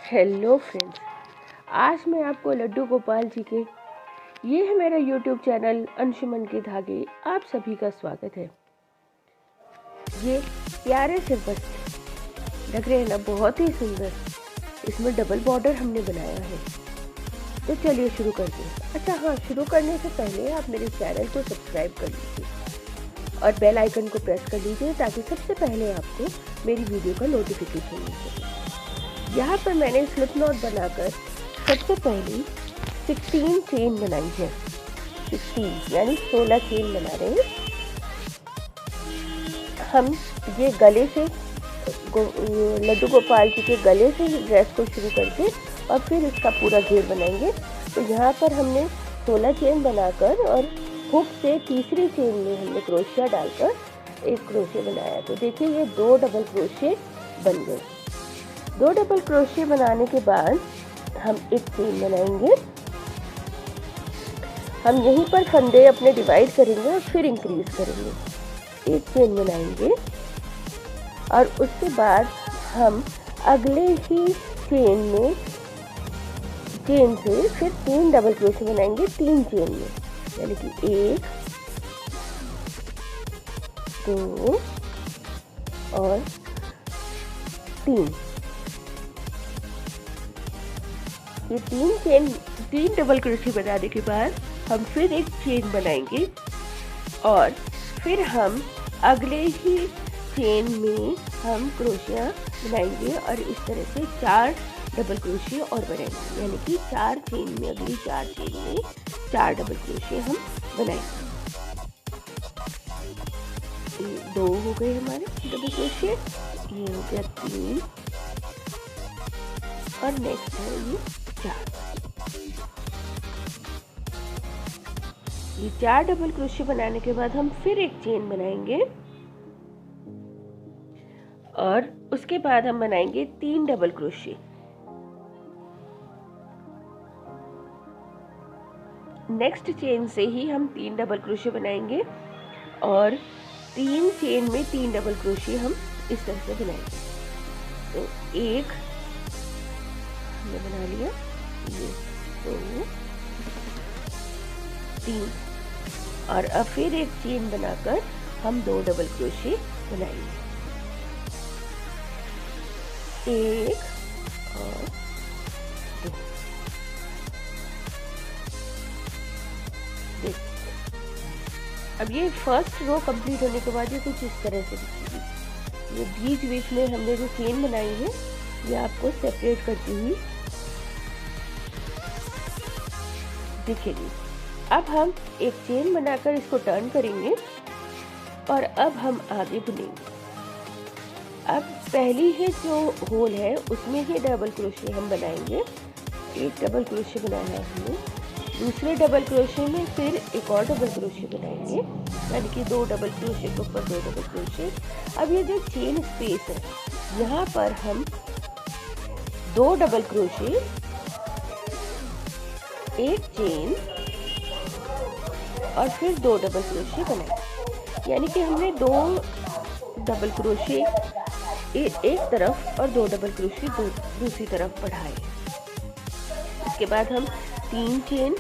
Hello friends, आज मैं आपको लड्डू गोपाल जी के ये है मेरा यूट्यूब चैनल अंशुमन के धागे। आप सभी का स्वागत है। ये प्यारे से बस्ते लग रहे हैं ना, बहुत ही सुंदर। इसमें डबल बॉर्डर हमने बनाया है। तो चलिए शुरू करते हैं। अच्छा हाँ, शुरू करने से पहले आप मेरे चैनल को सब्सक्राइब कर लीजिए और बेल आइकन को प्रेस कर लीजिए ताकि सबसे पहले आपको मेरी वीडियो का नोटिफिकेशन मिल सके। यहाँ पर मैंने स्लिप नॉट बनाकर सबसे पहले 16 चेन बनाई है। 16 यानी 16 चेन बना रहे हैं हम। ये गले से लड्डू गोपाल जी के गले से ही ड्रेस को शुरू करके और फिर इसका पूरा घेर बनाएंगे। तो यहाँ पर हमने 16 चेन बनाकर और हुक से तीसरी चेन में हमने क्रोशिया डालकर एक क्रोशिया बनाया। तो देखिए ये 2 डबल क्रोशिया बन गए। 2 डबल क्रोशिया बनाने के बाद हम एक चेन बनाएंगे। हम यहीं पर फंदे अपने डिवाइड करेंगे और फिर इंक्रीज करेंगे। एक चेन बनाएंगे और उसके बाद हम अगले ही चेन से फिर 3 डबल क्रोशिया बनाएंगे 3 चेन में, यानी कि 1 2 और 3। ये 3 डबल क्रोशिया बनाने के बाद हम फिर एक चेन बनाएंगे और फिर हम अगले ही चेन में हम क्रोशिया बनाएंगे और इस तरह से 4 डबल क्रोशिया और बनाएंगे, यानी कि 4 चेन में, अगली 4 चेन में 4 डबल क्रोशिया हम बनाएंगे। 2 हो गए हमारे डबल क्रोशिया, ये हो गया 3 और नेक्स्ट है ये 4। ये 4 डबल क्रोशिया बनाने के बाद हम फिर एक चेन बनाएंगे और उसके बाद हम बनाएंगे 3 डबल क्रोशिया। नेक्स्ट चेन से ही हम 3 डबल क्रोशिया बनाएंगे और 3 चेन में 3 डबल क्रोशिया हम इस तरह से बनाएंगे। तो एक हमने बना लिया, ये 2 3 और अब फिर एक चेन बनाकर हम 2 डबल क्रोशिया बनाएंगे, 1 और 2। अब ये फर्स्ट रो कंप्लीट होने के बाद ये कुछ इस तरह से दिखेगी। ये बीच में हमने जो चेन बनाई है ये आपको सेपरेट करती हुई दिखेगी। अब हम एक चेन बनाकर इसको टर्न करेंगे और अब हम आगे बुनेंगे। अब पहली है जो होल है उसमें ही डबल क्रोशिया हम बनाएंगे। एक डबल क्रोशिया बनाया हमने, दूसरे डबल क्रोशिया में फिर एक और डबल क्रोशिया बनाएंगे, यानी कि 2 डबल क्रोशिया के ऊपर 2 डबल क्रोशिया। अब ये जो चेन स्पेस है यहाँ पर हम 2 डबल क्रोशिया, एक चेन और फिर 2 डबल क्रोशिया बनाएंगे, यानी कि हमने 2 डबल क्रोशिया एक तरफ और 2 डबल क्रोशिया दूसरी तरफ बढ़ाए। इसके बाद हम 3 चेन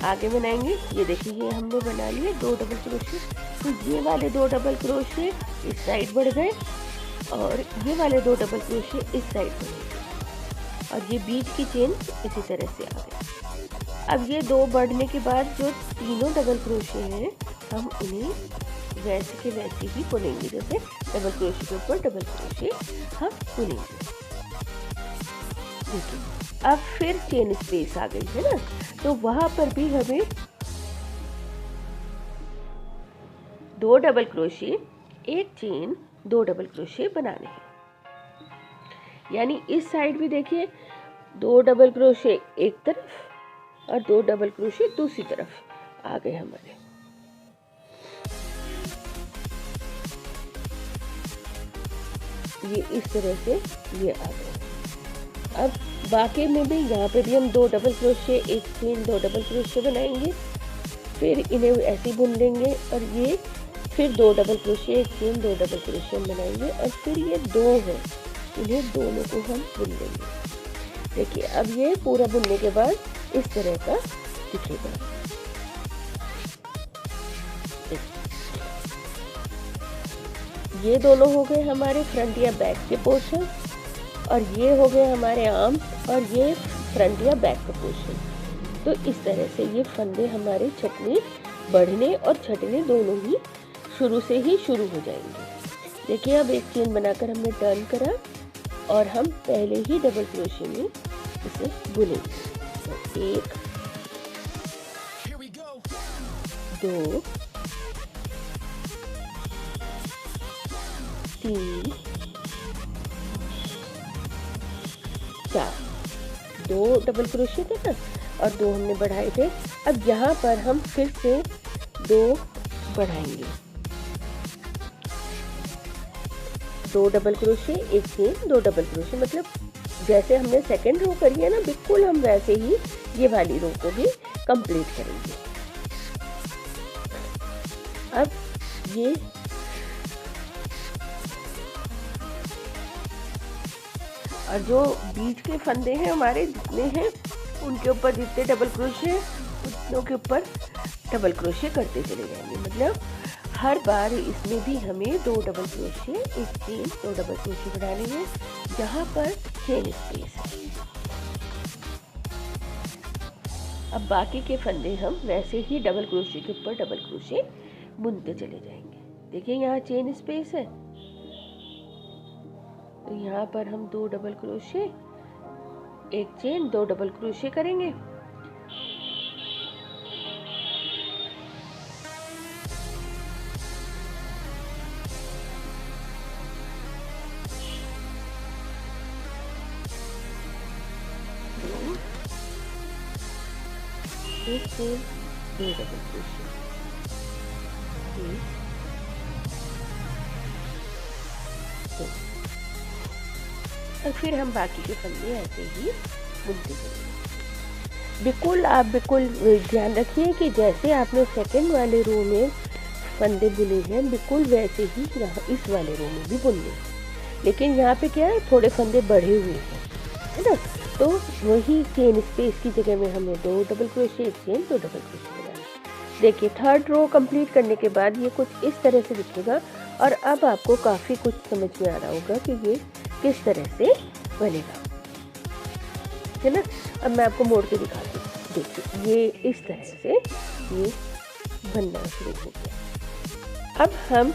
आगे बनाएंगे। ये देखिए ये हमने बना लिए 2 डबल क्रोशिया। तो ये वाले 2 डबल क्रोशिया इस साइड बढ़ गए और ये वाले 2 डबल क्रोशिया इस साइड बढ़ गए और ये बीच की चेन इसी तरह से आ गई। अब ये 2 बढ़ने के बाद जो तीनों डबल क्रोशिया हैं हम उन्हें वैसे के वैसे ही बुनेंगे, जैसे डबल क्रोशिया के ऊपर डबल क्रोशिया हम बुनेंगे। देखिए अब फिर चेन स्पेस आ गई है ना, तो वहां पर भी हमें 2 डबल क्रोशिया, एक चेन, 2 डबल क्रोशिया बनाने हैं। यानी इस साइड भी देखिए 2 डबल क्रोशिया एक तरफ और 2 डबल क्रोशिया दूसरी तरफ आ गए हमारे। ये इस तरह से ये आ गए। अब बाकी में भी यहाँ पे भी हम 2 डबल क्रोशिया, एक चेन, 2 डबल क्रोशिया बनाएंगे, फिर इन्हें ऐसे बुन लेंगे और ये फिर 2 डबल क्रोशिया, एक चेन, 2 डबल क्रोशिया बनाएंगे और फिर ये 2 है, इन्हें दोनों को हम बुन लेंगे। देखिए अब ये पूरा बुनने के बाद इस तरह का दिखेगा। ये दोनों हो गए हमारे फ्रंट या बैक के पोर्शन, और ये हो गए हमारे आर्म, और ये फ्रंट या बैक का पोर्शन। तो इस तरह से ये फंदे हमारे छटने, बढ़ने और छटने दोनों ही शुरू से ही शुरू हो जाएंगे। देखिए अब एक चेन बनाकर हमने टर्न करा और हम पहले ही डबल क्रोशे में इसे बुनेंगे। तो 1 2 3 4, 2 डबल क्रोशे थे ना और 2 हमने बढ़ाए थे। अब यहाँ पर हम फिर से 2 बढ़ाएंगे, 2 डबल क्रोशे, एक चेन, 2 डबल क्रोशे, मतलब जैसे हमने सेकेंड रो करी है ना, बिल्कुल हम वैसे ही ये वाली रो को भी कंप्लीट करेंगे। अब ये और जो बीच के फंदे हैं हमारे जितने हैं, उनके ऊपर जितने डबल क्रोशे उतनों के ऊपर डबल क्रोशे करते चले जाएंगे। मतलब हर बार इसमें भी हमें 2 डबल क्रोशे, एक चेन, 2 डबल क्रोशे बढ़ाने हैं जहाँ पर चेन स्पेस है। अब बाकी के फंदे हम वैसे ही डबल क्रोशे के ऊपर डबल क्रोशे बुनते चले जाएंगे। देखिए यहाँ चेन स्पेस है, तो यहाँ पर हम 2 डबल क्रोशे, एक चेन, 2 डबल क्रोशे करेंगे। एक चेन, 2 डबल क्रोशे, और फिर हम बाकी के फंदे ऐसे ही बुनते चलेंगे। बिल्कुल ध्यान रखिए कि जैसे आपने सेकंड वाले रो में फंदे बुने हैं, बिल्कुल वैसे ही यहाँ इस वाले रो में भी बुनने हैं। लेकिन यहाँ पे क्या है, थोड़े फंदे बढ़े हुए हैं, है ना, तो वही चेन स्पेस की जगह में हमें 2 डबल क्रोशे, एक चेन, 2 डबल क्रोशे बनाना। देखिए थर्ड रो कंप्लीट करने के बाद ये कुछ इस तरह से दिखेगा, और अब आपको काफ़ी कुछ समझ में आ रहा होगा कि ये किस तरह से बनेगा, है ना। अब मैं आपको मोड़ के दिखाती हूँ। देखिए ये इस तरह से ये बनना शुरू हो गया। अब हम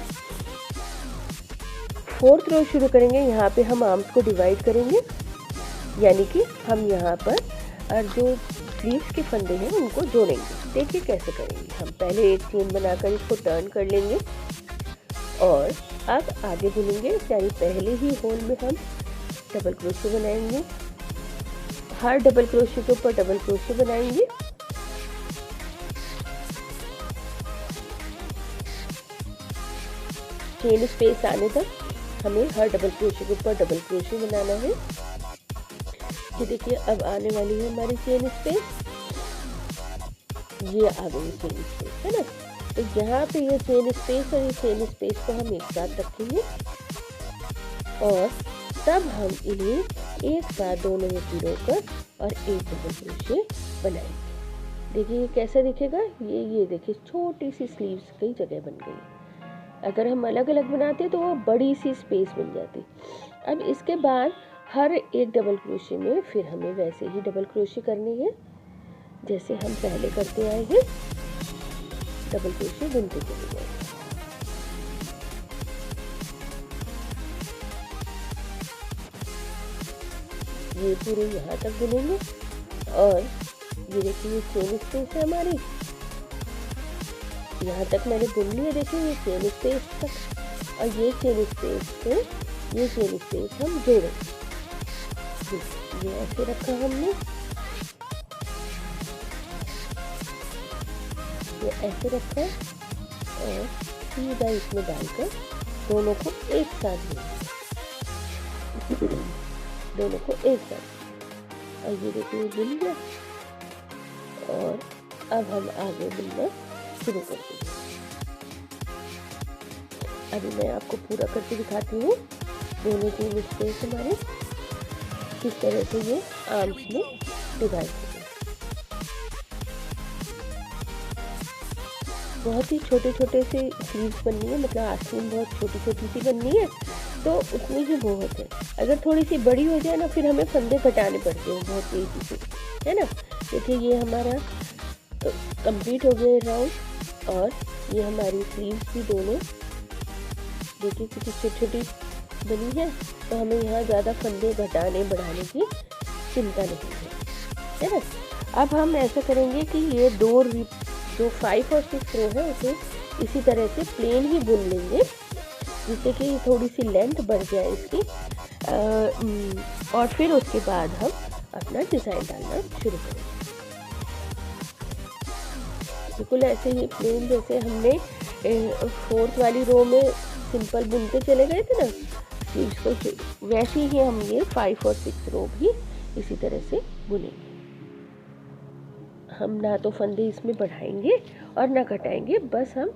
4th रो शुरू करेंगे। यहाँ पे हम आर्म्स को डिवाइड करेंगे, यानी कि हम यहाँ पर और जो स्लीव्स के फंदे हैं उनको जोड़ेंगे। देखिए कैसे करेंगे। हम पहले एक चेन बनाकर इसको टर्न कर लेंगे और अब आगे बुनेंगे, यानी पहले ही होल में हम डबल क्रोशे बनाएंगे, हर डबल क्रोशे के ऊपर डबल क्रोशे बनाएंगे, चेन स्पेस आने तक हमें हर डबल क्रोशे के ऊपर डबल क्रोशे बनाना है। ये देखिए अब आने वाली है हमारी चेन स्पेस, ये आ गई चेन स्पेस, है ना। तो यहाँ पे ये चेन स्पेस और ये चेन स्पेस को हम एक साथ रखेंगे और तब हम इन्हें एक साथ दोनों में पिरोकर और एक डबल क्रोशे बनाएंगे। देखिए ये कैसा दिखेगा। ये देखिए छोटी सी स्लीव्स कई जगह बन गई। अगर हम अलग अलग बनाते तो वो बड़ी सी स्पेस बन जाती। अब इसके बाद हर एक डबल क्रोशे में फिर हमें वैसे ही डबल क्रोशे करने हैं जैसे हम पहले करते आए हैं। डबल क्रोशे बुनते चले जाएंगे। ये पूरे यहाँ तक बुनेंगे और ये देखिए चेन स्पेस है हमारी, यहाँ तक मैंने बुन लिया। देखिए ये चेन स्पेस तक और ये चेन स्पेस से ये चेन स्पेस हम जोड़ेंगे। ये ऐसे रखा हमने, ये ऐसे रखा और सीधा इसमें डालकर दोनों को एक साथ दोनों को एक साथ। और ये देखिए बुन गया और अब हम आगे बुनना शुरू कर देंगे। अभी मैं आपको पूरा करके दिखाती हूँ। दोनों चेन स्पेस हमारे किस तरह से ये आर्म्स में डिवाइड हो गए। बहुत ही छोटे छोटे से स्लीव्स बननी है, मतलब आस्तीन बहुत छोटी छोटी सी बननी है, तो उतनी ही बहुत है। अगर थोड़ी सी बड़ी हो जाए ना, फिर हमें फंदे घटाने पड़ते हैं बहुत तेज़ी से, है ना। देखिए ये हमारा कंप्लीट हो गए राउंड, और ये हमारी स्लीव्स भी दोनों देखिए कितनी छोटी छोटी बनी है, तो हमें यहाँ ज़्यादा फंदे घटाने बढ़ाने की चिंता नहीं है ना। अब हम ऐसा करेंगे कि ये जो 5 और 6 रो है उसे इसी तरह से प्लेन ही बुन लेंगे, जिससे कि थोड़ी सी लेंथ बढ़ जाए इसकी। और फिर उसके बाद हम अपना डिज़ाइन डालना शुरू करेंगे। बिल्कुल ऐसे ही प्लेन जैसे हमने 4th वाली रो में सिंपल बुनते चले गए थे ना स्लीव्स को, वैसे ही हम ये 5 और 6 रो भी इसी तरह से बुनेंगे। हम ना तो फंदे इसमें बढ़ाएंगे और ना घटाएंगे, बस हम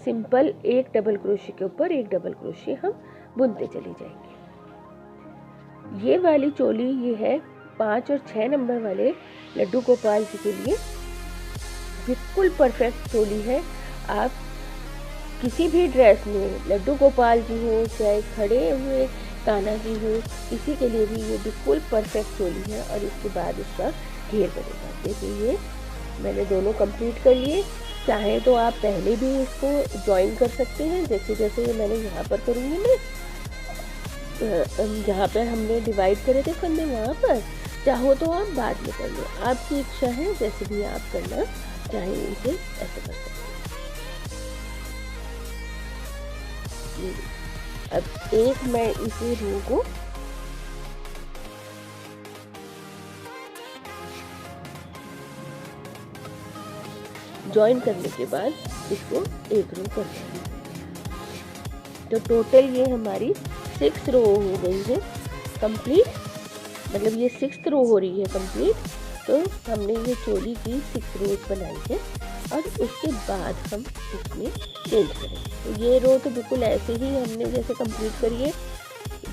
सिंपल एक डबल क्रोशे के ऊपर एक डबल क्रोशे हम बुनते चले जाएंगे। ये वाली चोली ये है 5 और 6 नंबर वाले लड्डू गोपाल जी के लिए बिल्कुल परफेक्ट चोली है। आप किसी भी ड्रेस में लड्डू गोपाल जी हो, चाहे खड़े हुए कान्हा जी हो, किसी के लिए भी ये बिल्कुल परफेक्ट चोली है। और इसके बाद इसका घेर बनेगा। देखिए ये मैंने दोनों कंप्लीट कर लिए। चाहे तो आप पहले भी इसको ज्वाइन कर सकते हैं, जैसे जैसे मैंने यहाँ पर करूँगी मैं, जहाँ पर हमने डिवाइड करे थे फंदे वहाँ पर। चाहो तो आप बाद में कर लो, आपकी इच्छा है, जैसे भी आप करना चाहे इसे ऐसे कर सकते हैं। अब एक मैं इसे रो को ज्वाइन करने के बाद इसको एक रो कर देंगे। तो टोटल ये हमारी 6 रो हो गई है कंप्लीट, मतलब ये 6th रो हो रही है कंप्लीट। तो हमने ये चोली की 6 रोज बनाई है, और उसके बाद हम इसमें चेंज करेंगे। तो ये रो तो बिल्कुल ऐसे ही हमने जैसे कंप्लीट करी है,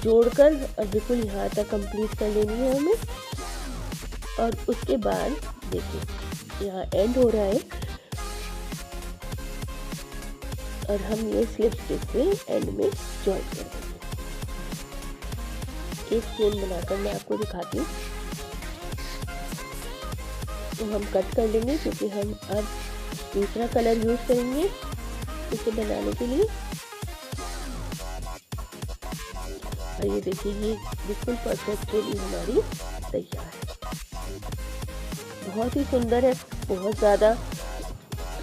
जोड़कर और बिल्कुल यहाँ तक कंप्लीट कर लेनी है हमें। और उसके बाद देखिए यहाँ एंड हो रहा है, और हम ये स्लिप स्टिच से एंड में जॉइन कर देंगे। एक चेन बनाकर मैं आपको दिखाती हूँ। तो हम कट कर लेंगे, क्योंकि हम अब दूसरा कलर यूज करेंगे इसे बनाने के लिए। और ये देखिए ये बिल्कुल परफेक्ट चोली हमारी तैयार है। बहुत ही सुंदर है, बहुत ज़्यादा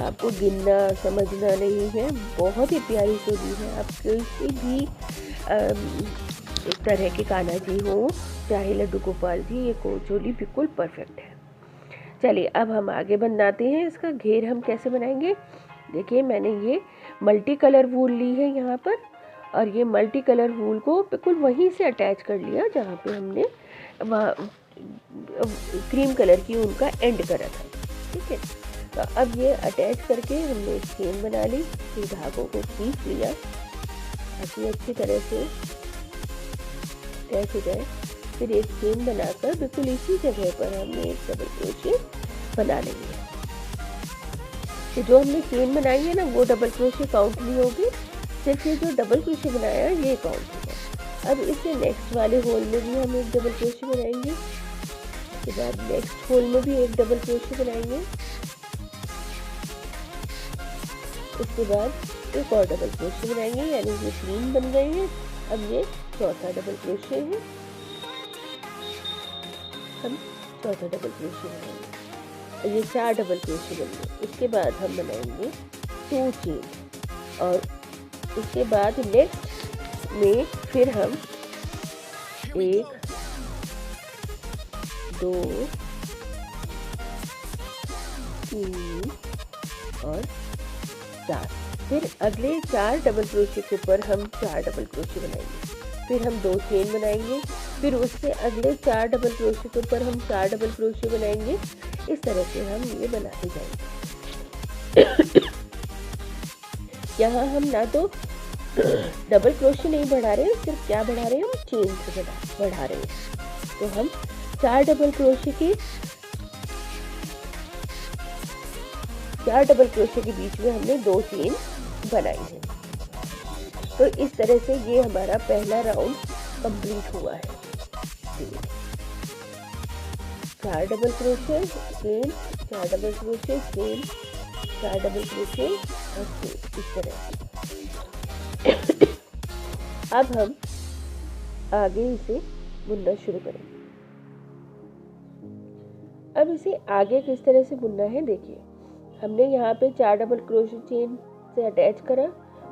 आपको गिनना समझना नहीं है, बहुत ही प्यारी चोली है। आप किसी भी एक तरह के कान्हा जी हो, चाहे लड्डू गोपाल जी, ये चोली बिल्कुल परफेक्ट है। चलिए अब हम आगे बनाते हैं। इसका घेर हम कैसे बनाएंगे। देखिए मैंने ये मल्टी कलर वूल ली है यहाँ पर, और ये मल्टी कलर वूल को बिल्कुल वहीं से अटैच कर लिया जहाँ पे हमने वहाँ क्रीम कलर की ऊन का एंड करा था। ठीक है, तो अब ये अटैच करके हमने एक चेन बना ली, फिर धागों को खींच लिया ताकि अच्छी तरह से अटैच हो जाए। फिर एक चेन बनाकर बिल्कुल इसी जगह पर हमने एक डबल क्रोशे बना लेंगे। तो जो हमने चेन बनाई है ना, वो डबल क्रोशे काउंट नहीं होगी, सिर्फ ये जो डबल क्रोशे बनाया है ये काउंट होगा। अब इससे नेक्स्ट वाले होल में भी हम एक डबल क्रोशे बनाएंगे, उसके बाद नेक्स्ट होल में भी एक डबल क्रोशे बनाएंगे, उसके बाद एक और डबल क्रोशे बनाएंगे, यानी ये 3 बन गए हैं। अब ये चौथा डबल क्रोशे है, हम चौथा डबल क्रोशे बनाएंगे। ये 4 डबल क्रोशे बन गए। उसके बाद हम बनाएंगे 2 चेन, और उसके बाद नेक्स्ट में फिर हम 1 2 3 और 4, फिर अगले 4 डबल क्रोशे के ऊपर हम 4 डबल क्रोशे बनाएंगे, फिर हम 2 चेन बनाएंगे, फिर उससे अगले 4 डबल क्रोशे के ऊपर हम 4 डबल क्रोशे बनाएंगे। इस तरह से हम ये बनाते जाएंगे। यहाँ हम ना तो डबल क्रोशे नहीं बढ़ा रहे हैं, सिर्फ क्या बढ़ा रहे हैं, हम चेन से बढ़ा रहे हैं। तो हम 4 डबल क्रोशे के बीच में हमने 2 चेन बनाई है। तो इस तरह से ये हमारा पहला राउंड कंप्लीट हुआ है। 4 double crochet chain, 4 double crochet chain, 4 double crochet और चेन, इस तरह से। अब हम आगे इसे बुनना शुरू करेंगे। अब इसे आगे किस तरह से बुनना है देखिए, हमने यहाँ पे 4 डबल क्रोशे चेन से अटैच करा,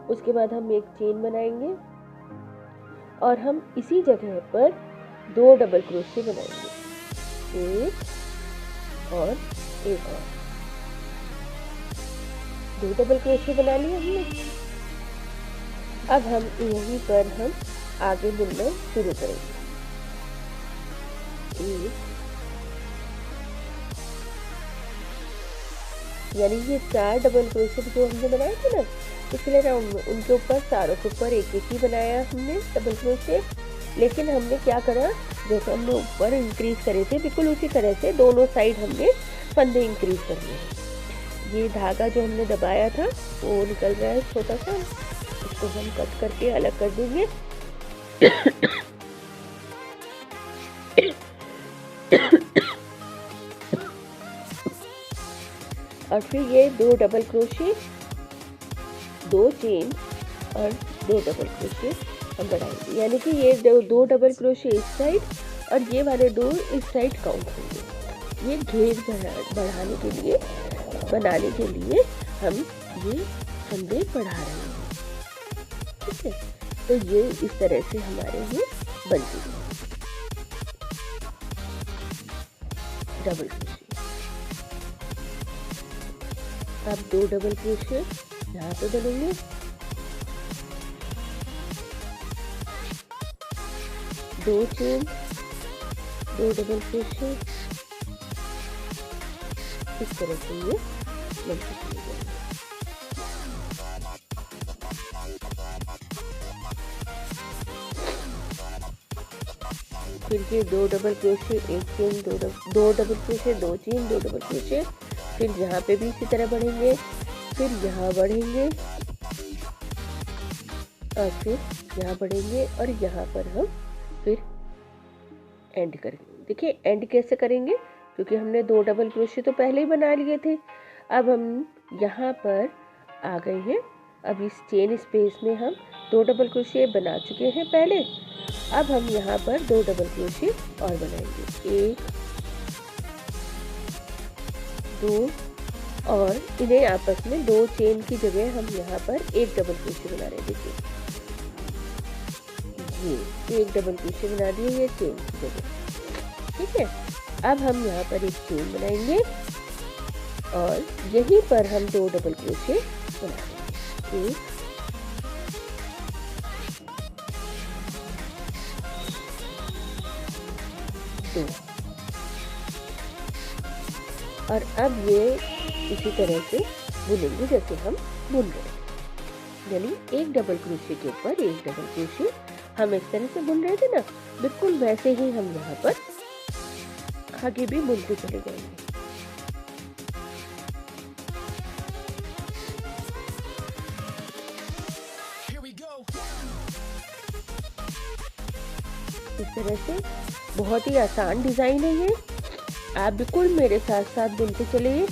उसके बाद हम एक चेन बनाएंगे और हम इसी जगह पर 2 डबल क्रोशे बनाएंगे, एक और एक और। 2 डबल क्रोशे बना लिए हमने। अब हम यहीं पर हम आगे बुनना शुरू करेंगे। यानी ये 4 डबल क्रोशे जो हमने बनाए थे ना पिछले राउंड में, उनके ऊपर सारों के ऊपर एक एक ही बनाया हमने डबल क्रोशे। लेकिन हमने क्या करा, जैसे हमने ऊपर इंक्रीज करे थे बिल्कुल उसी तरह से दोनों साइड हमने फंदे इंक्रीज कर लिए। ये धागा जो हमने दबाया था वो निकल रहा है छोटा सा, इसको हम कट करके अलग कर देंगे। और फिर ये 2 डबल क्रोशे, 2 चेन और 2 डबल क्रोशे हम बढ़ाएंगे। यानी कि ये 2 डबल क्रोशे इस साइड और ये वाले 2 इस साइड काउंट होंगे। ये घेर बढ़ाने के लिए, बनाने के लिए हम ये फंदे बढ़ा रहे हैं। ठीक है, तो ये इस तरह से हमारे ये बनती है डबल क्रोशे। अब 2 डबल क्रोशे यहाँ पे बनेंगे, 2 चेन, 2 डबल क्रोशे, इस तरह से ये बनते चले जाएंगे। फिर ये 2 डबल क्रोशे, एक chain, 2 double crochet, 2 chain, 2 double crochet, फिर यहाँ पे भी इसी तरह बढ़ेंगे, फिर यहाँ बढ़ेंगे और फिर यहाँ बढ़ेंगे और यहाँ पर हम फिर एंड करेंगे। देखिए एंड कैसे करेंगे, क्योंकि हमने 2 डबल क्रोशे तो पहले ही बना लिए थे। अब हम यहाँ पर आ गए हैं। अब इस चेन स्पेस में हम 2 डबल क्रोशे बना चुके हैं पहले। अब हम यहाँ पर 2 डबल क्रोशे और बनाएंगे, 1 2 और इन्हें आपस में 2 चेन की जगह हम यहाँ पर 1 डबल क्रोशे बना रहे हैं। देखिए ये 1 डबल क्रोशे बना दिए ये चेन की जगह। ठीक है, अब हम यहाँ पर एक चेन बनाएंगे और यहीं पर हम 2 डबल क्रोशे बना देंगे, 1 2। और अब ये इसी तरह से बुनेंगे जैसे हम बुन रहे हैं। यानी 1 डबल क्रोशे के ऊपर 1 डबल क्रोशे हम इस तरह से बुन रहे थे ना, बिल्कुल वैसे ही हम यहाँ पर आगे भी बुनते चले जाएंगे। इस तरह से बहुत ही आसान डिज़ाइन है ये। आप बिल्कुल मेरे साथ साथ बुनते चलिए,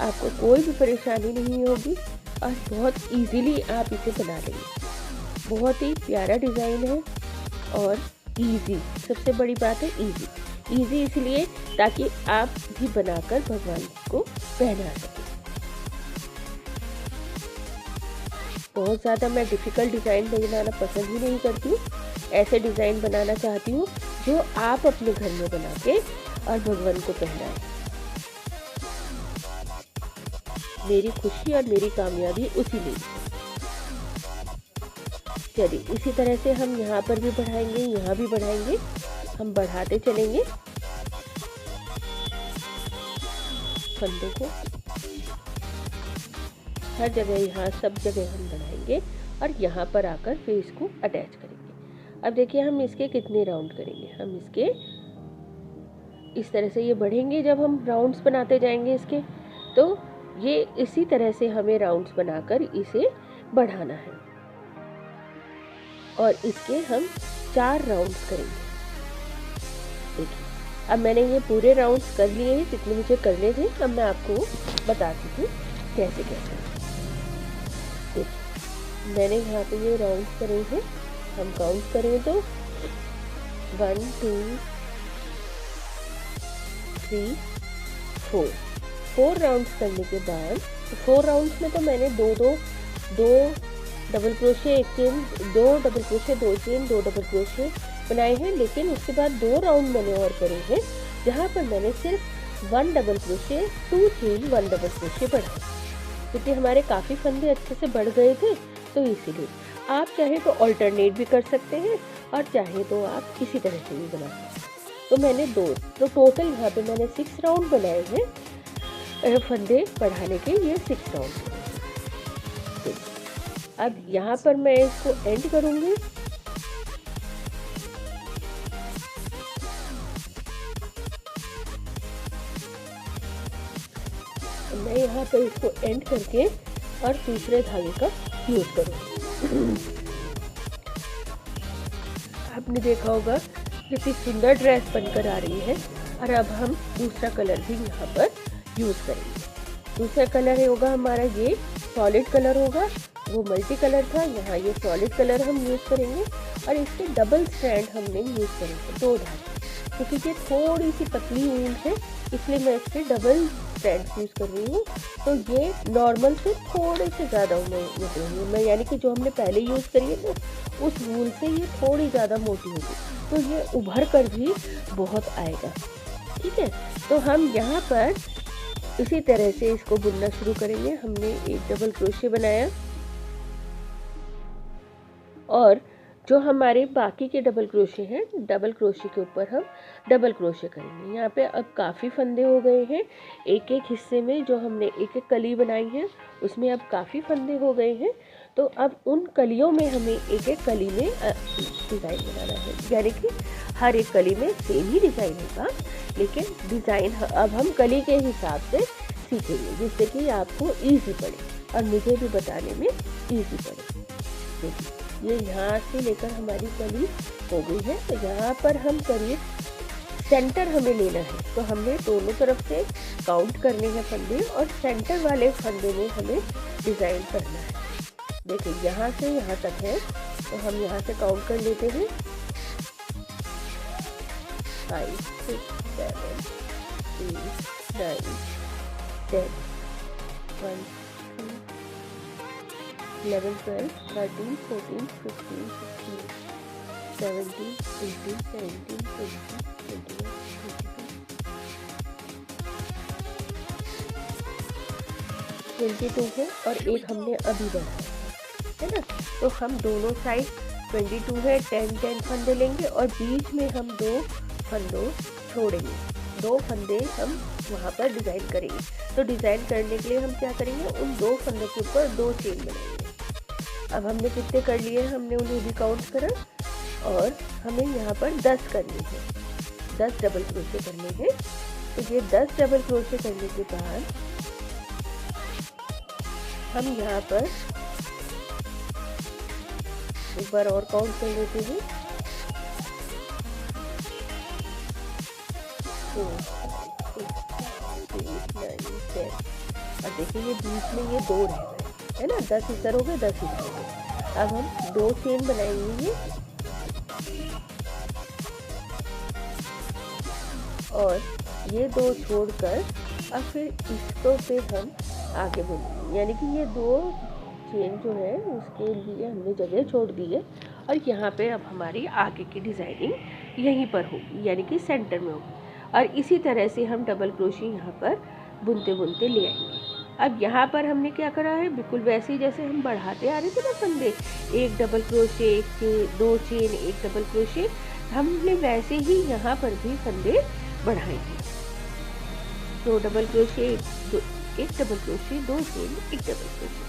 आपको कोई भी परेशानी नहीं होगी और बहुत इजीली आप इसे बना लेंगे। बहुत ही प्यारा डिज़ाइन है और इजी, सबसे बड़ी बात है इजी। इजी इसलिए ताकि आप भी बनाकर भगवान को पहना सकें। बहुत ज़्यादा मैं डिफ़िकल्ट डिज़ाइन बनाना पसंद ही नहीं करती हूँ। ऐसे डिज़ाइन बनाना चाहती हूँ जो आप अपने घर में बना के और भगवान को पहनाएं। मेरी खुशी और मेरी कामयाबी उसी में। चलिए इसी तरह से हम यहाँ पर भी बढ़ाएंगे, यहाँ भी बढ़ाएंगे, हम बढ़ाते चलेंगे फंदों को। हर जगह, यहाँ सब जगह हम बढ़ाएंगे और यहाँ पर आकर फिर इसको अटैच करेंगे। अब देखिए हम इसके कितने राउंड करेंगे। हम इसके इस तरह से ये बढ़ेंगे जब हम राउंड्स बनाते जाएंगे इसके, तो ये इसी तरह से हमें राउंड्स बनाकर इसे बढ़ाना है। और इसके हम 4 राउंड्स करेंगे। देखिए अब मैंने ये पूरे राउंड्स कर लिए हैं जितने मुझे करने थे। अब मैं आपको बताती हूँ कैसे कैसे। देखिए मैंने यहाँ पे ये राउंड्स करे हैं, हम काउंट करें तो 1 2 3 4 राउंड्स करने के बाद 4 राउंड्स में तो मैंने दो डबल क्रोशे, एक chain, 2 double crochet, 2 chain, 2 double crochet बनाए हैं। लेकिन उसके बाद 2 राउंड मैंने और करे हैं जहाँ पर मैंने सिर्फ 1 double crochet, 2 chain, 1 double crochet बढ़ाए, क्योंकि हमारे काफ़ी फंदे अच्छे से बढ़ गए थे। तो इसीलिए आप चाहे तो ऑल्टरनेट भी कर सकते हैं और चाहे तो आप इसी तरह से भी बना सकते हैं। तो मैंने 2, तो टोटल यहाँ पे मैंने 6 राउंड बनाए हैं फंदे बढ़ाने के। ये 6 राउंड। अब यहाँ पर मैं इसको एंड करूँगी। मैं यहाँ पर इसको एंड करके और दूसरे धागे का यूज करूँगी। आपने देखा होगा कितनी सुंदर ड्रेस बनकर आ रही है। और अब हम दूसरा कलर भी यहाँ पर यूज करेंगे। दूसरा कलर होगा हमारा ये सॉलिड कलर होगा, वो मल्टी कलर था, यहाँ ये सॉलिड कलर हम यूज करेंगे। और इसके डबल स्ट्रैंड हमने यूज करेंगे, 2 धागे, क्योंकि ये थोड़ी सी पतली ऊन है इसलिए मैं इसके डबल स्ट्रैंड यूज कर रही हूँ। तो ये नॉर्मल से थोड़े से ज़्यादा मोटी होगी, मैं यानी कि जो हमने पहले यूज करी है तो उस वूल से ये थोड़ी ज़्यादा मोटी होगी, तो ये उभर कर भी बहुत आएगा। ठीक है, तो हम यहाँ पर इसी तरह से इसको बुनना शुरू करेंगे। हमने एक डबल क्रोशे बनाया और जो हमारे बाकी के डबल क्रोशे हैं, डबल क्रोशे के ऊपर हम डबल क्रोशे करेंगे। यहाँ पे अब काफ़ी फंदे हो गए हैं। एक एक हिस्से में जो हमने एक एक कली बनाई है उसमें अब काफ़ी फंदे हो गए हैं। तो अब उन कलियों में हमें एक एक कली में डिज़ाइन बनाना है, यानी कि हर एक कली में सेम ही डिज़ाइन होगा, लेकिन डिज़ाइन अब हम कली के हिसाब से सीखेंगे जिससे कि आपको ईजी पड़े और मुझे भी बताने में ईजी पड़े। देखिए ये यहाँ से लेकर हमारी कली हो गई है। तो यहाँ पर हम करीब सेंटर हमें लेना है, तो हमने दोनों तरफ से काउंट करने हैं फंदे और सेंटर वाले फंदे में हमें डिज़ाइन करना है। देखिए यहाँ से यहाँ तक है, तो हम यहाँ से काउंट कर लेते हैं 5 6 7 8 9 10 1 2 11 12 13 14 15 16 17 18 19 20 21 22 है और एक हमने अभी बढ़ाया है ना। तो हम दोनों साइड 22 है 10 फंदे लेंगे और बीच में हम 2 फंदों छोड़ेंगे, 2 फंदे हम वहाँ पर डिज़ाइन करेंगे। तो डिज़ाइन करने के लिए हम क्या करेंगे, उन 2 फंदों के ऊपर 2 चेन बनाएंगे। अब हमने कितने कर लिए, हमने उन्हें भी काउंट करा और हमें यहाँ पर 10 करने हैं, 10 डबल क्रोशे करने हैं। तो ये 10 डबल क्रोशे करने के बाद हम यहाँ पर एक बार और काउंट कर लेते हैं 4 5 6 7 8 9 10। और देखिए ये बीच में ये 2 रह गए है ना, 10 इधर हो गए 10 इधर हो गए। अब हम 2 चेन बनाएंगे और ये 2 छोड़कर और फिर इसको पे हम आगे बुनेंगे, यानी कि ये 2 चेन जो है उसके लिए हमने जगह छोड़ दी है और यहाँ पे अब हमारी आगे की डिज़ाइनिंग यहीं पर होगी, यानी कि सेंटर में होगी। और इसी तरह से हम डबल क्रोशे यहाँ पर बुनते बुनते ले आएंगे। अब यहाँ पर हमने क्या करा है, बिल्कुल वैसे ही जैसे हम बढ़ाते आ रहे थे ना फंदे, एक डबल क्रोशे, 2 चेन, एक डबल क्रोशे, हमने वैसे ही यहाँ पर भी फंदे बढ़ाएंगे। 2 डबल क्रोशे, एक डबल क्रोशे, 2 चेन, एक डबल क्रोशे।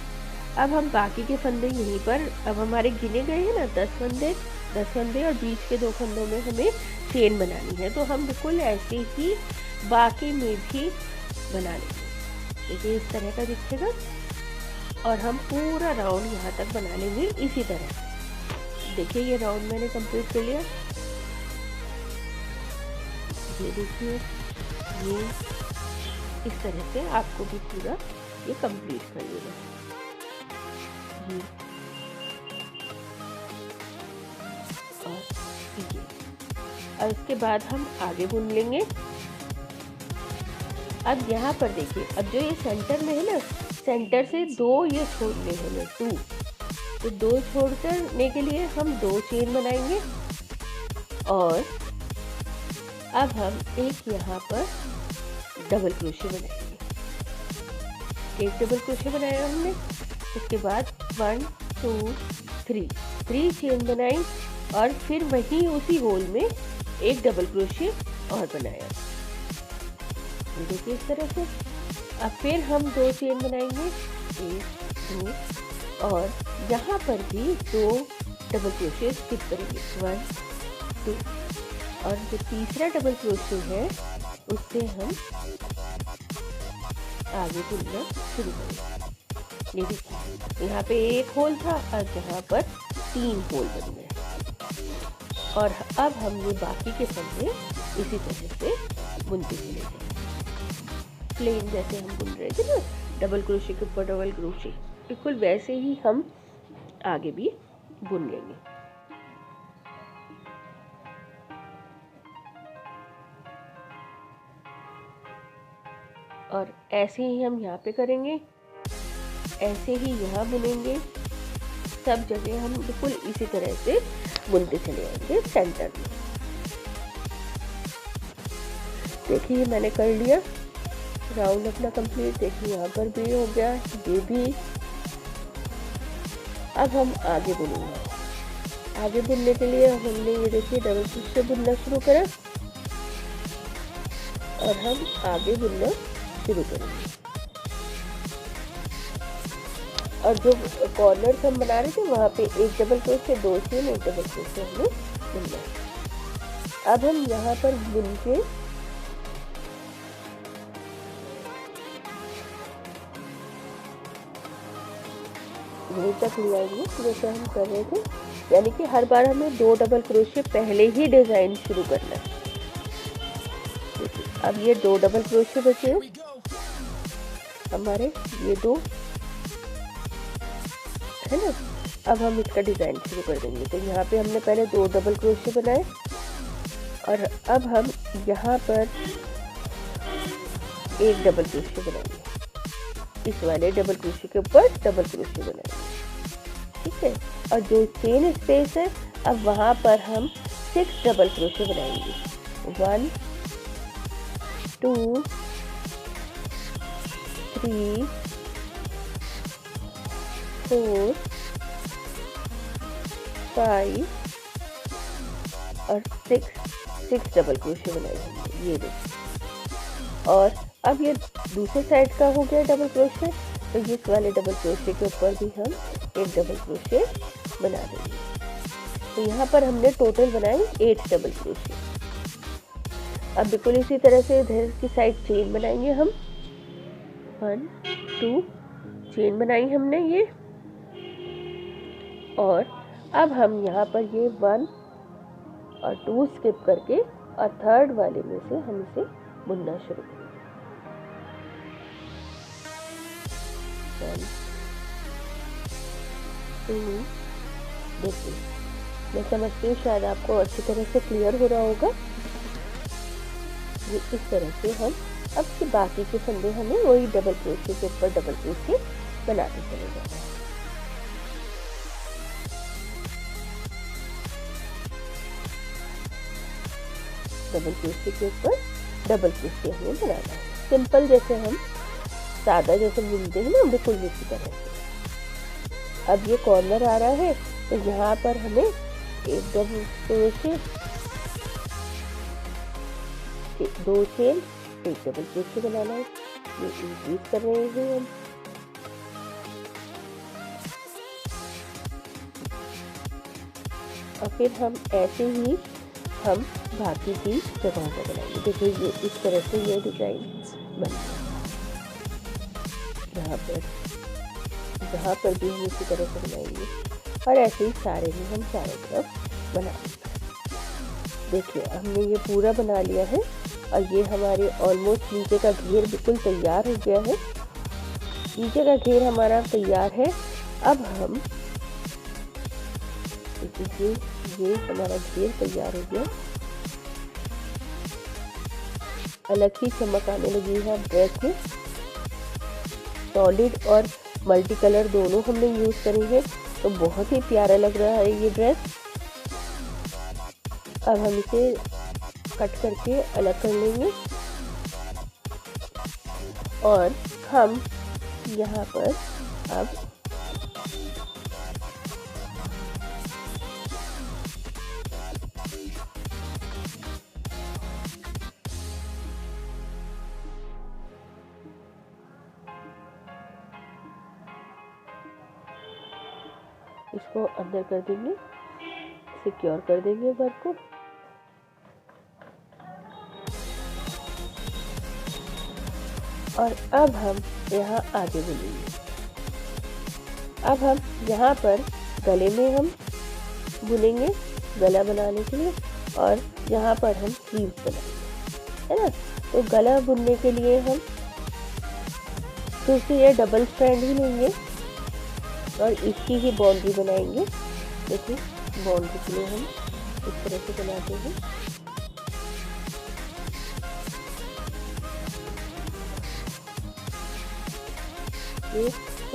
अब हम बाकी के फंदे यहीं पर, अब हमारे गिने गए हैं ना 10 फंदे, 10 फंदे और बीच के 2 फंदों में हमें चेन बनानी है। तो हम बिल्कुल ऐसे ही बाकी में भी बना लेंगे। देखिए इस तरह का दिखेगा और हम पूरा राउंड यहाँ तक बना लेंगे इसी तरह। देखिए ये राउंड मैंने कंप्लीट कर लिया। ये देखिए ये इस तरह से आपको भी पूरा ये कंप्लीट कर लेना ये। और इसके बाद हम आगे बुन लेंगे। अब यहाँ पर देखिए, अब जो ये सेंटर में है ना, सेंटर से 2 ये छोड़ने हैं हमें 2, तो 2 छोड़ करने के लिए हम 2 चेन बनाएंगे। और अब हम एक यहाँ पर डबल क्रोशे बनाएंगे। एक डबल क्रोशे बनाया हमने। उसके बाद 1 2 3 चेन बनाई और फिर वहीं उसी होल में एक डबल क्रोशे और बनाया। देखिए इस तरह से। अब फिर हम 2 चेन बनाएंगे, 1 2, और यहाँ पर भी 2 डबल क्रोशे स्किप करेंगे, 1 2, और जो तीसरा डबल क्रोशे है उससे हम आगे बुनना शुरू करेंगे। ये देखिए यहाँ पे एक होल था और यहाँ पर 3 होल बन गए। और अब हम ये बाकी के फंदे इसी तरह से बुनते चले जाएंगे। प्लेन जैसे हम बुन रहे थे ना, डबल क्रोशे के ऊपर डबल क्रोशे, बिल्कुल वैसे ही हम आगे भी बुन लेंगे। और ऐसे ही हम यहाँ पे करेंगे, ऐसे ही यहाँ बुनेंगे। सब जगह हम बिल्कुल इसी तरह से बुनते चले जाएंगे सेंटर में। देखिए मैंने कर लिया राउंड अपना कंप्लीट। देखिए यहाँ पर भी हो गया, ये भी। अब हम आगे बुनेंगे। आगे बुनने के लिए हमने ये देखिए डबल क्रोशे बुनना शुरू करा और हम आगे बुनना शुरू करेंगे। और जो कॉर्नर हम बना रहे थे वहाँ पे एक डबल क्रोशे, 2 चेन, एक डबल क्रोशे हमें बुनना है। अब हम यहाँ पर बुन के यहीं तक ले आएंगे जैसे हम कर रहे थे, यानी कि हर बार हमें 2 डबल क्रोशे पहले ही डिजाइन शुरू करना है। अब ये 2 डबल क्रोशे बचे हमारे, ये 2 है ना। अब हम इसका डिजाइन शुरू कर देंगे। तो यहाँ पे हमने पहले 2 डबल क्रोशे बनाए और अब हम यहाँ पर एक डबल क्रोशे बनाएंगे। इस वाले डबल क्रोशे के ऊपर डबल क्रोशे बनाएंगे, ठीक है। और जो चेन स्पेस है अब वहाँ पर हम 6 डबल क्रोशे बनाएंगे। 1 2 3 4 5 और 6 डबल क्रोशे बनाएंगे। ये देखिए। और अब ये दूसरे साइड का हो गया डबल क्रोशे, तो इस वाले डबल क्रोशे के ऊपर भी हम एक डबल क्रोशे बना देंगे। तो यहाँ पर हमने टोटल बनाए 8 डबल क्रोशे। अब बिल्कुल इसी तरह से इधर की साइड चेन बनाएंगे हम। 1 2 चेन बनाई हमने ये। और अब हम यहाँ पर ये 1 और 2 स्किप करके और थर्ड वाले में से हम इसे बुनना शुरू करेंगे। 1 2, देखिए मैं समझती हूँ शायद आपको अच्छी तरह से क्लियर हो रहा होगा। ये इस तरह से हम अब के बाकी के फंदे हमें वही डबल क्रोशे के ऊपर डबल क्रोशे बनाते चले जाना है। डबल क्रोशे के ऊपर डबल क्रोशे हमें बनाना है। सिंपल जैसे हम सादा जैसे बुनते हैं ना, बिल्कुल इसी तरह से। अब ये कॉर्नर आ रहा है तो यहाँ पर हमें एक डबल क्रोशे, 2 चेन, एक डबल क्रोशे बनाना है। ये इंक्रीज कर रहे हैं हम। और फिर हम ऐसे ही हम बाकी की जगहों पर बनाएंगे। देखिए ये इस तरह से ये डिज़ाइन बना यहाँ पर भी हम इसी तरह से बनाएंगे और ऐसे ही सारे में हम चारों तरफ बनाएंगे। देखिए हमने ये पूरा बना लिया है और ये हमारे ऑलमोस्ट नीचे का घेर बिल्कुल तैयार हो गया है। नीचे का घेर हमारा तैयार है। अब हम देखिए ये हमारा घेर तैयार हो गया। अलग ही चमक आने लगी है ड्रेस में। सॉलिड और मल्टी कलर दोनों हमने यूज करेंगे तो बहुत ही प्यारा लग रहा है ये ड्रेस। अब हम इसे कट करके अलग कर लेंगे और हम यहाँ पर अब इसको अंदर कर देंगे, सिक्योर कर देंगे वर्क को। और अब हम यहाँ आगे बुनेंगे। अब हम यहाँ पर गले में हम बुनेंगे गला बनाने के लिए और यहाँ पर हम स्लीव्स बनाएंगे, है ना। तो गला बुनने के लिए हम फिर से ये डबल स्ट्रैंड ही लेंगे और इसकी ही बाउंड्री बनाएंगे। देखिए बाउंड्री के लिए हम इस तरह से बनाते हैं। ये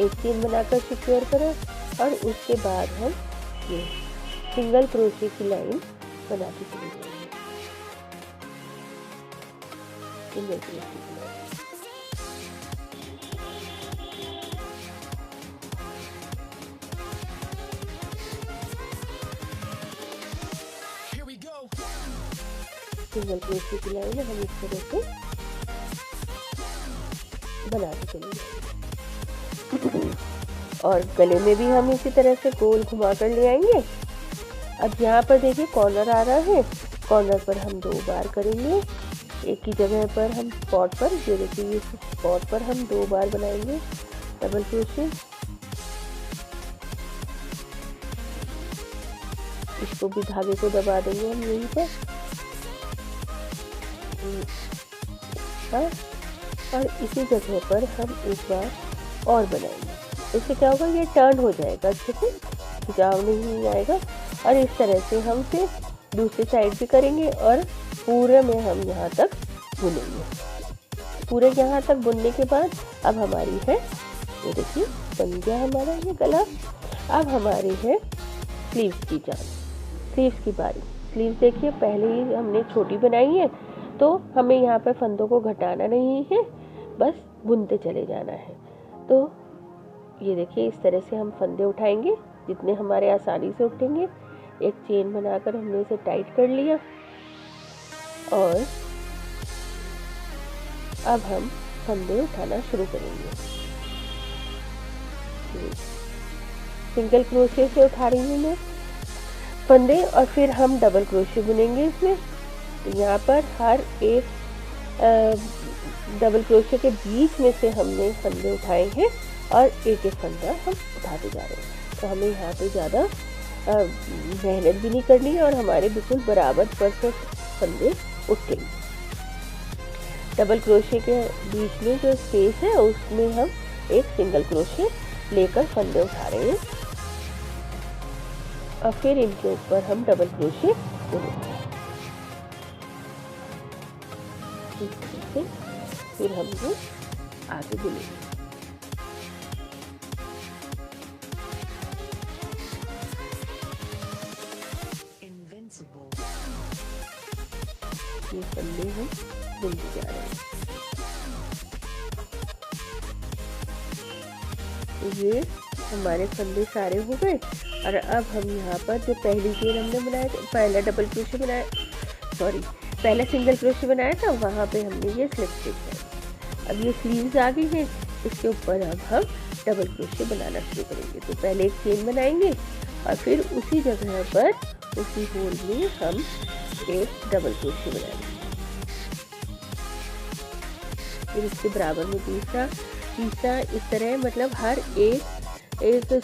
एक चेन बनाकर सिक्योर करें और उसके बाद हम ये सिंगल क्रोशे की लाइन बनाते चले जाएंगे। सिंगल क्रोशे की लाइन सिंगल क्रोशे की लाइन हम इस तरह से बनाते चलेंगे। और गले में भी हम इसी तरह से गोल घुमा कर ले आएंगे। अब यहाँ पर देखिए कॉर्नर आ रहा है, कॉर्नर पर हम 2 बार करेंगे। एक ही जगह पर हम स्पॉट पर, ये देखिए ये स्पॉट पर हम 2 बार बनाएंगे डबल क्रोशे। इसको भी धागे को दबा देंगे हम यहीं पर। हाँ, और इसी जगह पर हम एक बार और बनाएंगे। इससे क्या होगा, ये टर्न हो जाएगा, अच्छे से खिंचाव नहीं आएगा। और इस तरह से हम फिर दूसरी साइड भी करेंगे और पूरे में हम यहाँ तक बुनेंगे। पूरे यहाँ तक बुनने के बाद अब हमारी है, ये देखिए बन गया हमारा ये गला। अब हमारी है स्लीव्स की जान, स्लीव्स की बारी। स्लीव्स देखिए पहले ही हमने छोटी बनाई है तो हमें यहाँ पर फंदों को घटाना नहीं है, बस बुनते चले जाना है। तो ये देखिए इस तरह से हम फंदे उठाएंगे जितने हमारे आसानी से उठेंगे। एक चेन बनाकर हमने इसे टाइट कर लिया और अब हम फंदे उठाना शुरू करेंगे। सिंगल क्रोशे से उठा रही हूँ मैं फंदे और फिर हम डबल क्रोशे बुनेंगे इसमें। तो यहाँ पर हर एक डबल क्रोशे के बीच में से हमने फंदे उठाए हैं और एक एक फंदा हम उठाते जा रहे हैं। तो हमें यहाँ पे ज़्यादा मेहनत भी नहीं करनी है और हमारे बिल्कुल बराबर परफेक्ट फंदे उठेंगे। डबल क्रोशे के बीच में जो स्पेस है उसमें हम एक सिंगल क्रोशे लेकर फंदे उठा रहे हैं और फिर इनके ऊपर हम डबल क्रोशे बुनेंगे। इस तरह से फिर हम ये आगे बुनेंगे। ये फंदे हम बुनते जा रहे हैं। तो ये हमारे फंदे सारे हो गए और अब हम यहाँ पर जो पहली चेन हमने बनाया था, पहला डबल क्रोशे बनाया, पहला सिंगल क्रोशे बनाया था, वहाँ पे हमने ये स्लिप स्टिच है। अब ये स्लीव्स आ गई हैं, इसके ऊपर अब हम डबल क्रोशे बनाना शुरू करेंगे। तो पहले एक चेन बनाएंगे और फिर उसी जगह पर उसी होल में हम एक डबल क्रोशे बनाएंगे। फिर इसके बराबर में तीसरा इस तरह, मतलब हर एक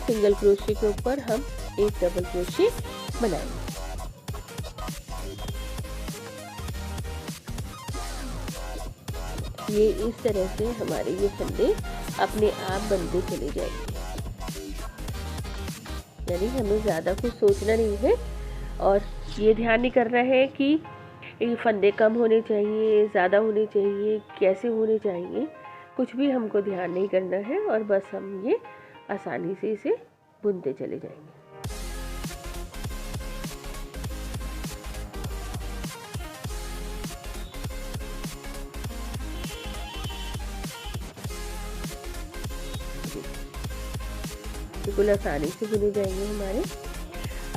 सिंगल क्रोशे के ऊपर हम एक डबल क्रोशे बनाएंगे। ये इस तरह से हमारे ये फंदे अपने आप बनते चले जाएंगे, यानी हमें ज़्यादा कुछ सोचना नहीं है और ये ध्यान नहीं करना है कि ये फंदे कम होने चाहिए, ज़्यादा होने चाहिए, कैसे होने चाहिए, कुछ भी हमको ध्यान नहीं करना है और बस हम ये आसानी से इसे बुनते चले जाएंगे। बिल्कुल आसानी से बुने जाएंगे हमारे।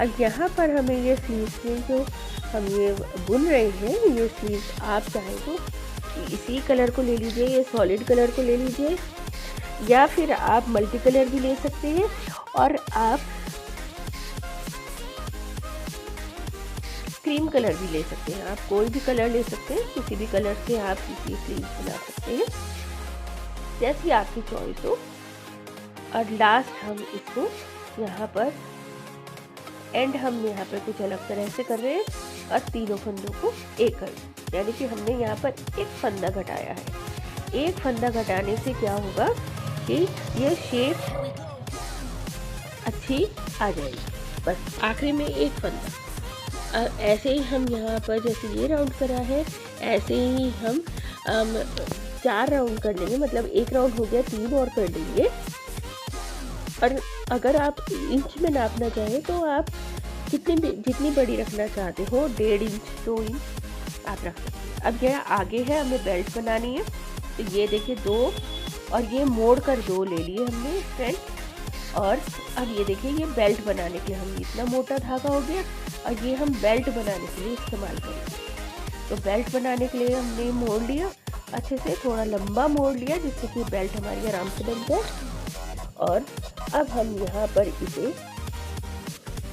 अब यहाँ पर हमें ये स्लीव्स में जो हम ये बुन रहे हैं, ये स्लीव्स आप चाहें तो इसी कलर को ले लीजिए, ये सॉलिड कलर को ले लीजिए, या फिर आप मल्टी कलर भी ले सकते हैं और आप क्रीम कलर भी ले सकते हैं। आप कोई भी कलर ले सकते हैं, किसी भी कलर से आप इसी स्लीव्स बना सकते हैं, जैसी आपकी चॉइस हो। और लास्ट हम इसको यहाँ पर एंड हम यहाँ पर कुछ अलग तरह से कर रहे हैं और तीनों फंदों को एक कर, यानी कि हमने यहाँ पर एक फंदा घटाया है। एक फंदा घटाने से क्या होगा कि ये शेप अच्छी आ जाएगी। बस आखिरी में एक फंदा। ऐसे ही हम यहाँ पर जैसे ये राउंड करा है, ऐसे ही हम 4 राउंड कर लेंगे, मतलब एक राउंड हो गया, 3 और कर लेंगे। और अगर आप इंच में नापना चाहें तो आप जितनी बड़ी रखना चाहते हो, 1.5 इंच 2 इंच आप रख सकते हैं। अब यह आगे है, हमें बेल्ट बनानी है, तो ये देखिए 2 और ये मोड़ कर 2 ले लिए हमने फ्रंट। और अब ये देखिए ये बेल्ट बनाने के लिए हम इतना मोटा धागा हो गया और ये हम बेल्ट बनाने के लिए इस्तेमाल करेंगे। तो बेल्ट बनाने के लिए हमने मोड़ लिया अच्छे से, थोड़ा लंबा मोड़ लिया जिससे कि बेल्ट हमारी आराम से बन जाए। और अब हम यहाँ पर इसे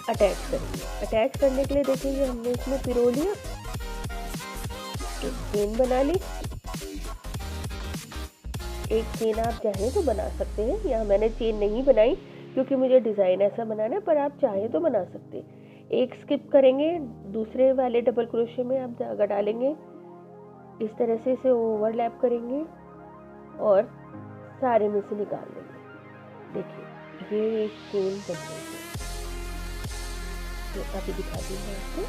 अटैच करेंगे। अटैच करने के लिए देखिए हमने इसमें पिरो लिया, एक चेन बना ली। एक चेन आप चाहें तो बना सकते हैं, यहाँ मैंने चेन नहीं बनाई क्योंकि मुझे डिज़ाइन ऐसा बनाना है, पर आप चाहें तो बना सकते हैं। एक स्किप करेंगे, दूसरे वाले डबल क्रोशे में आप धागा डालेंगे, इस तरह से इसे ओवरलैप करेंगे और सारे में से निकाल देंगे। देखिए ये एक चेन बन गई है, तो अभी दिखाती हूँ आपको।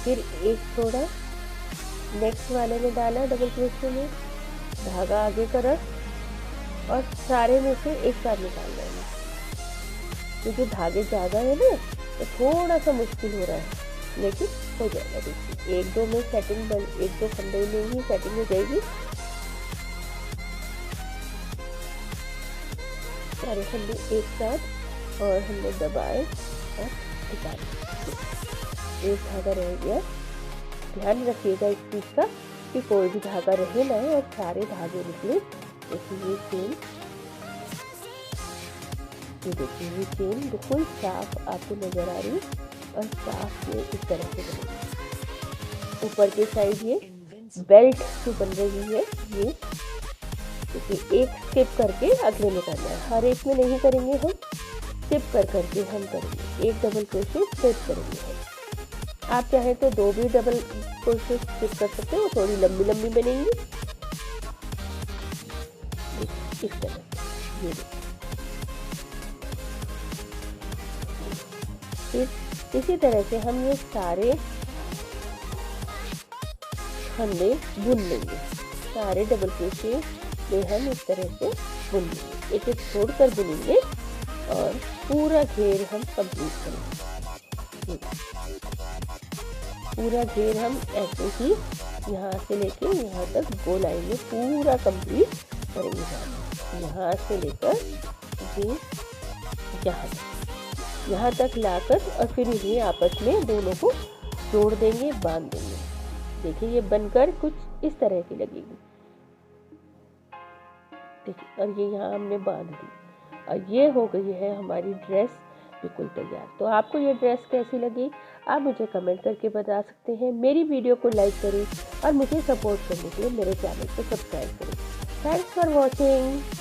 फिर एक थोड़ा नेक्स्ट वाले में डाला डबल क्रोशे में, धागा आगे करा और सारे में से एक साथ निकाल देना। क्योंकि धागे ज़्यादा है ना तो थोड़ा सा मुश्किल हो रहा है, लेकिन हो जाएगा। देखिए 1-2 में सेटिंग 1-2 फंदे में ही सेटिंग हो जाएगी। सारे फंदे एक साथ और हमने दबाए और निकाले। एक धागा रह गया, ध्यान रखिएगा इस चीज़ का कि कोई भी धागा रहे ना और सारे धागे निकले। देखिए ये चेन, ये देखिए ये चेन बिल्कुल साफ आपको नजर आ रही है और साफ ये इस तरह से बनेगी। ऊपर की साइड ये बेल्ट जो बन रही है, ये देखिए एक स्किप करके अगले में करना है, हर एक में नहीं करेंगे हम, स्किप करके हम करेंगे। एक डबल क्रोशे स्किप करेंगे हम। आप चाहें तो 2 भी डबल क्रोशे स्किप कर सकते हो, थोड़ी लंबी लंबी बनेंगी इस तरह। ये देखिए फिर इसी तरह से हम ये सारे फंदे बुन लेंगे। सारे डबल क्रोशे में हम इस तरह से बुन लेंगे, एक एक छोड़कर बुनेंगे और पूरा घेर हम कंप्लीट करेंगे। पूरा घेर हम ऐसे ही यहाँ से लेके यहाँ तक गोल लाइन में पूरा कंप्लीट करेंगे। यहाँ से लेकर ये यहाँ तक लाकर और फिर इन्हें आपस में दोनों को जोड़ देंगे, बांध देंगे। देखिए ये बनकर कुछ इस तरह की लगेगी। देखिए, और ये यहाँ हमने बांध दी और ये हो गई है हमारी ड्रेस बिल्कुल तैयार। तो आपको ये ड्रेस कैसी लगी आप मुझे कमेंट करके बता सकते हैं। मेरी वीडियो को लाइक करें और मुझे सपोर्ट करने के लिए मेरे चैनल को सब्सक्राइब करें। Thanks for watching.